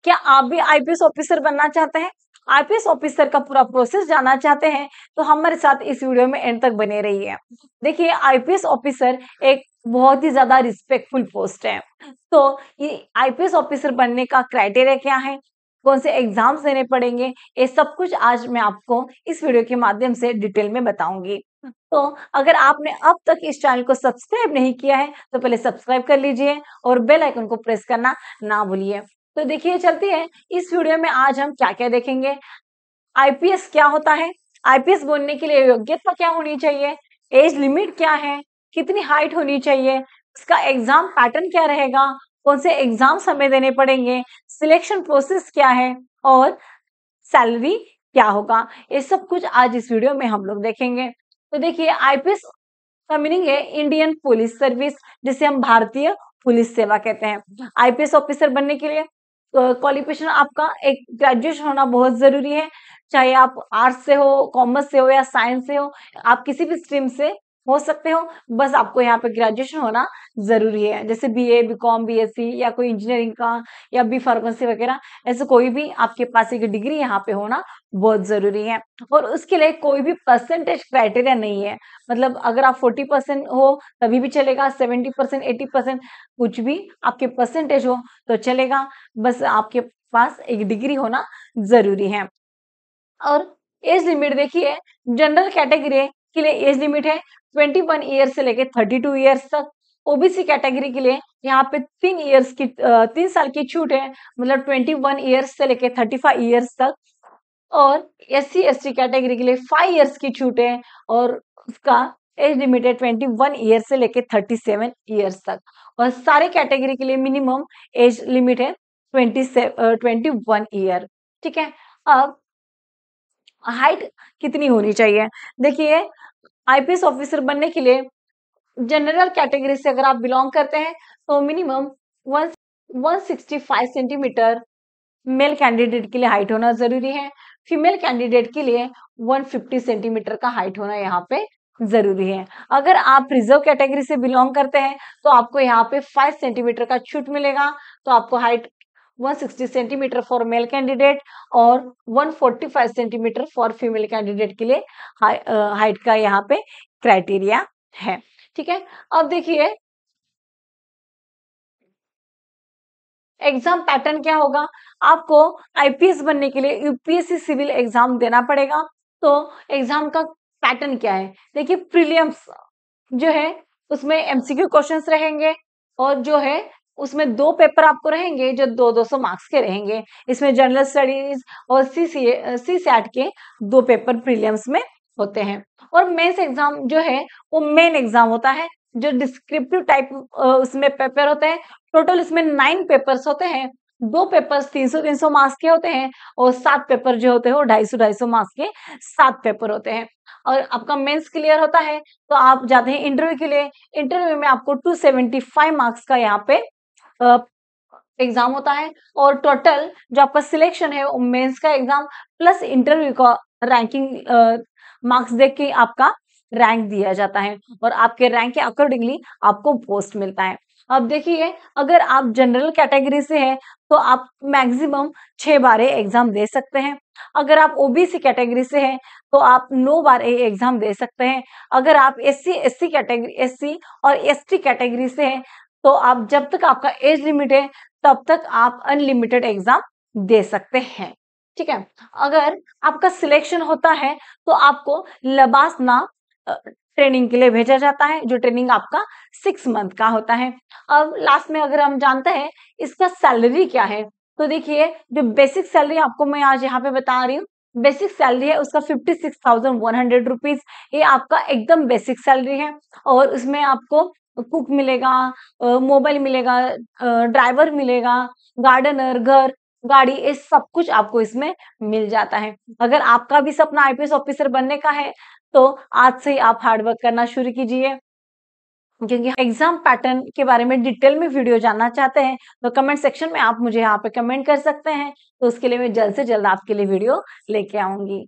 क्या आप भी आईपीएस ऑफिसर बनना चाहते हैं? आईपीएस ऑफिसर का पूरा प्रोसेस जानना चाहते हैं तो हमारे साथ इस वीडियो में एंड तक बने रहिए। देखिए, आईपीएस ऑफिसर एक बहुत ही ज्यादा रिस्पेक्टफुल पोस्ट है। तो ये आईपीएस ऑफिसर बनने का क्राइटेरिया क्या है, कौन से एग्जाम्स देने पड़ेंगे, ये सब कुछ आज मैं आपको इस वीडियो के माध्यम से डिटेल में बताऊंगी। तो अगर आपने अब तक इस चैनल को सब्सक्राइब नहीं किया है तो पहले सब्सक्राइब कर लीजिए और बेल आइकन को प्रेस करना ना भूलिए। तो देखिए, चलते हैं इस वीडियो में आज हम क्या क्या देखेंगे। आईपीएस क्या होता है, आईपीएस बनने के लिए योग्यता क्या होनी चाहिए, एज लिमिट क्या है, कितनी हाइट होनी चाहिए, उसका एग्जाम पैटर्न क्या रहेगा, कौन से एग्जाम्स हमें देने पड़ेंगे, सिलेक्शन प्रोसेस क्या है और सैलरी क्या होगा, ये सब कुछ आज इस वीडियो में हम लोग देखेंगे। तो देखिए, आईपीएस का मीनिंग है इंडियन पुलिस सर्विस, जिसे हम भारतीय पुलिस सेवा कहते हैं। आईपीएस ऑफिसर बनने के लिए क्वालिफिकेशन आपका एक ग्रेजुएशन होना बहुत जरूरी है। चाहे आप आर्ट्स से हो, कॉमर्स से हो या साइंस से हो, आप किसी भी स्ट्रीम से हो सकते हो, बस आपको यहाँ पे ग्रेजुएशन होना जरूरी है। जैसे बीए, बीकॉम, बीएससी या कोई इंजीनियरिंग का या बी फार्मेसी वगैरह, ऐसे कोई भी आपके पास एक डिग्री यहाँ पे होना बहुत जरूरी है। और उसके लिए कोई भी परसेंटेज क्राइटेरिया नहीं है, मतलब अगर आप 40% हो तभी भी चलेगा, 70%, 80%, कुछ भी आपके परसेंटेज हो तो चलेगा, बस आपके पास एक डिग्री होना जरूरी है। और एज लिमिट देखिए, जनरल कैटेगरी के लिए एज लिमिट है 21 ईयर से लेके 32 ईयर्स तक। ओबीसी कैटेगरी के लिए यहाँ पे 3 साल की छूट है, मतलब 21 ईयर्स से लेके 35 ईयर्स तक। और एससी एसटी कैटेगरी के लिए 5 ईयर्स की छूट है और उसका एज लिमिट है 21 ईयर से लेके 37 ईयर्स तक। और सारे कैटेगरी के लिए मिनिमम एज लिमिट है 21 ईयर। ठीक है, अब हाइट कितनी होनी चाहिए। देखिए, आईपीएस ऑफिसर बनने के लिए जनरल कैटेगरी से अगर आप बिलोंग करते हैं तो मिनिमम 165 सेंटीमीटर मेल कैंडिडेट के लिए हाइट होना जरूरी है। फीमेल कैंडिडेट के लिए 150 सेंटीमीटर का हाइट होना यहाँ पे जरूरी है। अगर आप रिजर्व कैटेगरी से बिलोंग करते हैं तो आपको यहाँ पे 5 सेंटीमीटर का छूट मिलेगा, तो आपको height 160 centimetre for male candidate और 145 सेंटीमीटर फॉर फीमेल कैंडिडेट के लिए हाइट का यहाँ पे क्राइटेरिया है। ठीक है, अब देखिए एग्जाम पैटर्न क्या होगा। आपको आईपीएस बनने के लिए यूपीएससी सिविल एग्जाम देना पड़ेगा। तो एग्जाम का पैटर्न क्या है, देखिए प्रीलिम्स जो है उसमें एमसीक्यू क्वेश्चंस रहेंगे और जो है उसमें 2 पेपर आपको रहेंगे जो 200 मार्क्स के रहेंगे। इसमें जनरल स्टडीज और सी सैट के 2 पेपर प्रीलिम्स में होते हैं। और मेंस एग्जाम जो है वो मेन एग्जाम होता है, जो डिस्क्रिप्टिव टाइप उसमें पेपर होते हैं। टोटल इसमें 9 पेपर्स होते हैं, 2 पेपर्स 300 मार्क्स के होते हैं और 7 पेपर जो होते हैं वो 250 मार्क्स के 7 पेपर होते हैं। और आपका मेंस क्लियर होता है तो आप जाते हैं इंटरव्यू के लिए। इंटरव्यू में आपको 275 मार्क्स का यहाँ पे एग्जाम होता है और टोटल जो आपका सिलेक्शन है वो मेंस का एग्जाम प्लस इंटरव्यू का रैंकिंग मार्क्स देख के आपका रैंक दिया जाता है और आपके रैंक के अकॉर्डिंगली आपको पोस्ट मिलता है। अब देखिए, अगर आप जनरल कैटेगरी से हैं तो आप मैक्सिमम 6 बार एग्जाम दे सकते हैं। अगर आप ओबीसी कैटेगरी से हैं तो आप 9 बार एग्जाम दे सकते हैं। अगर आप एससी और एसटी कैटेगरी से हैं तो आप जब तक आपका एज लिमिट है तब तक आप अनलिमिटेड एग्जाम दे सकते हैं। ठीक है, अगर आपका सिलेक्शन होता है तो आपको लबासना ट्रेनिंग के लिए भेजा जाता है, जो ट्रेनिंग आपका 6 मंथ का होता है। अब लास्ट में अगर हम जानते हैं इसका सैलरी क्या है, तो देखिए जो बेसिक सैलरी आपको मैं आज यहाँ पे बता रही हूँ, बेसिक सैलरी है उसका 56,100 रुपीज। ये आपका एकदम बेसिक सैलरी है और उसमें आपको कुक मिलेगा, मोबाइल मिलेगा, ड्राइवर मिलेगा, गार्डनर, घर, गाड़ी, ये सब कुछ आपको इसमें मिल जाता है। अगर आपका भी सपना आईपीएस ऑफिसर बनने का है तो आज से ही आप हार्ड वर्क करना शुरू कीजिए। क्योंकि एग्जाम पैटर्न के बारे में डिटेल में वीडियो जानना चाहते हैं तो कमेंट सेक्शन में आप मुझे यहाँ पे कमेंट कर सकते हैं, तो उसके लिए मैं जल्द से जल्द आपके लिए वीडियो लेके आऊंगी।